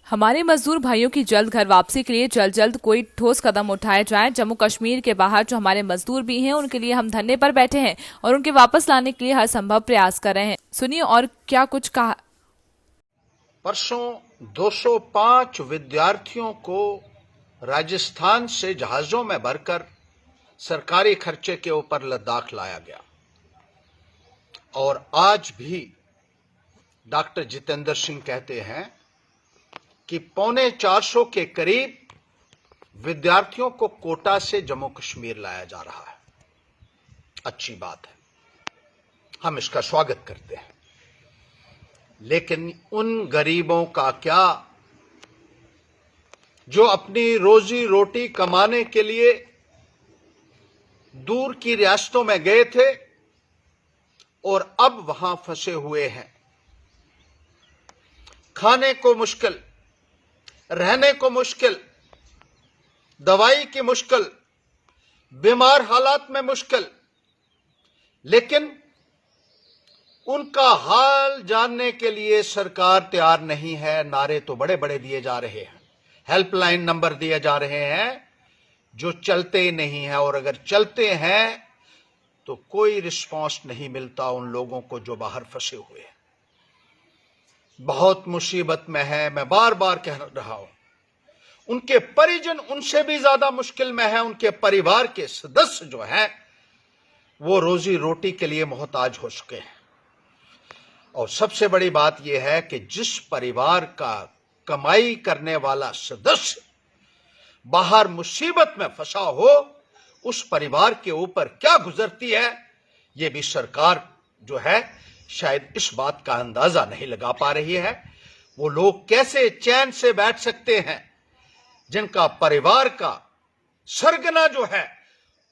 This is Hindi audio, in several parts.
हमारे मजदूर भाइयों की जल्द घर वापसी के लिए जल्द कोई ठोस कदम उठाए जाए। जम्मू कश्मीर के बाहर जो हमारे मजदूर भी हैं उनके लिए हम धरने पर बैठे हैं और उनके वापस लाने के लिए हर संभव प्रयास कर रहे हैं। सुनिए और क्या कुछ कहा। परसों 205 विद्यार्थियों को राजस्थान से जहाजों में भरकर सरकारी खर्चे के ऊपर लद्दाख लाया गया और आज भी डॉक्टर जितेंद्र सिंह कहते हैं कि 350 के करीब विद्यार्थियों को कोटा से जम्मू कश्मीर लाया जा रहा है। अच्छी बात है, हम इसका स्वागत करते हैं, लेकिन उन गरीबों का क्या जो अपनी रोजी रोटी कमाने के लिए दूर की रियासतों में गए थे और अब वहां फंसे हुए हैं। खाने को मुश्किल, रहने को मुश्किल, दवाई की मुश्किल, बीमार हालात में मुश्किल, लेकिन उनका हाल जानने के लिए सरकार तैयार नहीं है। नारे तो बड़े बड़े दिए जा रहे हैं, हेल्पलाइन नंबर दिए जा रहे हैं जो चलते नहीं हैं, और अगर चलते हैं तो कोई रिस्पांस नहीं मिलता उन लोगों को जो बाहर फंसे हुए हैं। बहुत मुसीबत में है। मैं बार बार कह रहा हूं, उनके परिजन उनसे भी ज्यादा मुश्किल में है। उनके परिवार के सदस्य जो हैं वो रोजी रोटी के लिए मोहताज हो चुके हैं। और सबसे बड़ी बात यह है कि जिस परिवार का कमाई करने वाला सदस्य बाहर मुसीबत में फंसा हो, उस परिवार के ऊपर क्या गुजरती है, यह भी सरकार जो है शायद इस बात का अंदाजा नहीं लगा पा रही है। वो लोग कैसे चैन से बैठ सकते हैं जिनका परिवार का सरगना जो है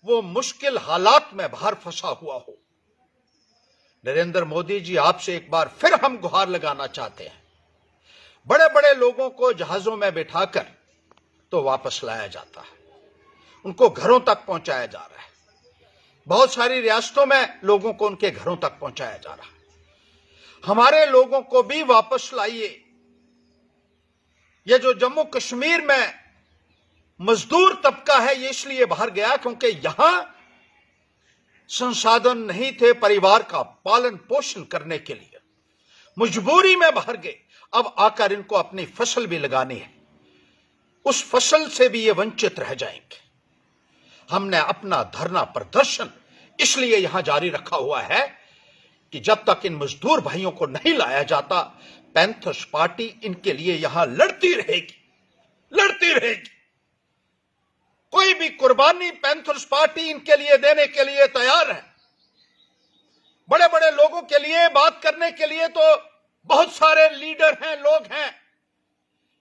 वो मुश्किल हालात में बाहर फंसा हुआ हो। नरेंद्र मोदी जी, आपसे एक बार फिर हम गुहार लगाना चाहते हैं। बड़े बड़े लोगों को जहाजों में बिठाकर तो वापस लाया जाता है, उनको घरों तक पहुंचाया जा रहा है। बहुत सारी रियासतों में लोगों को उनके घरों तक पहुंचाया जा रहा है। हमारे लोगों को भी वापस लाइए। ये जो जम्मू कश्मीर में मजदूर तबका है ये इसलिए बाहर गया क्योंकि यहां संसाधन नहीं थे परिवार का पालन पोषण करने के लिए, मजबूरी में बाहर गए। अब आकर इनको अपनी फसल भी लगानी है, उस फसल से भी ये वंचित रह जाएंगे। हमने अपना धरना प्रदर्शन इसलिए यहां जारी रखा हुआ है कि जब तक इन मजदूर भाइयों को नहीं लाया जाता, पैंथर्स पार्टी इनके लिए यहां लड़ती रहेगी। कोई भी कुर्बानी पैंथर्स पार्टी इनके लिए देने के लिए तैयार है। बड़े बड़े लोगों के लिए बात करने के लिए तो बहुत सारे लीडर हैं, लोग हैं,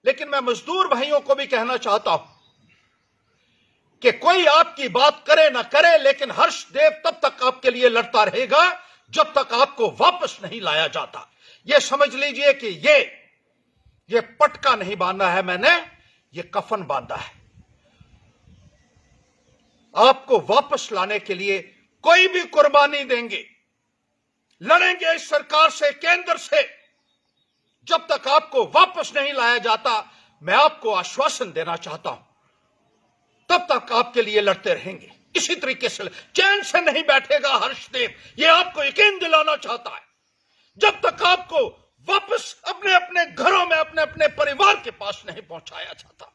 लेकिन मैं मजदूर भाइयों को भी कहना चाहता हूं कि कोई आपकी बात करे ना करे, लेकिन हर्षदेव तब तक आपके लिए लड़ता रहेगा जब तक आपको वापस नहीं लाया जाता। यह समझ लीजिए कि ये पटका नहीं बांधा है मैंने, ये कफन बांधा है। आपको वापस लाने के लिए कोई भी कुर्बानी देंगे, लड़ेंगे इस सरकार से, केंद्र से। जब तक आपको वापस नहीं लाया जाता, मैं आपको आश्वासन देना चाहता हूं, तब तक आपके लिए लड़ते रहेंगे। इसी तरीके से चैन से नहीं बैठेगा हर्षदेव, ये आपको यकीन दिलाना चाहता है। जब तक आपको वापस अपने अपने घरों में, अपने अपने परिवार के पास नहीं पहुंचाया जाता।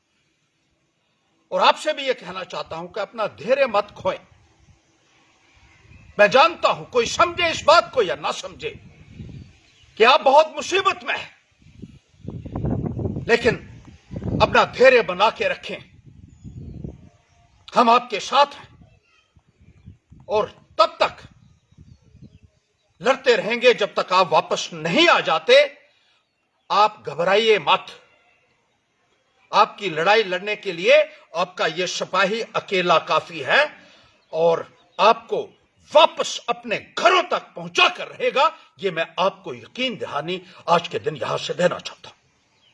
और आपसे भी यह कहना चाहता हूं कि अपना धैर्य मत खोएं। मैं जानता हूं कोई समझे इस बात को या ना समझे कि आप बहुत मुसीबत में हैं, लेकिन अपना धैर्य बना के रखें। हम आपके साथ हैं और तब तक लड़ते रहेंगे जब तक आप वापस नहीं आ जाते। आप घबराइए मत। आपकी लड़ाई लड़ने के लिए आपका यह सिपाही अकेला काफी है और आपको वापस अपने घरों तक पहुंचा कर रहेगा। यह मैं आपको यकीन दहानी आज के दिन यहां से देना चाहता हूं।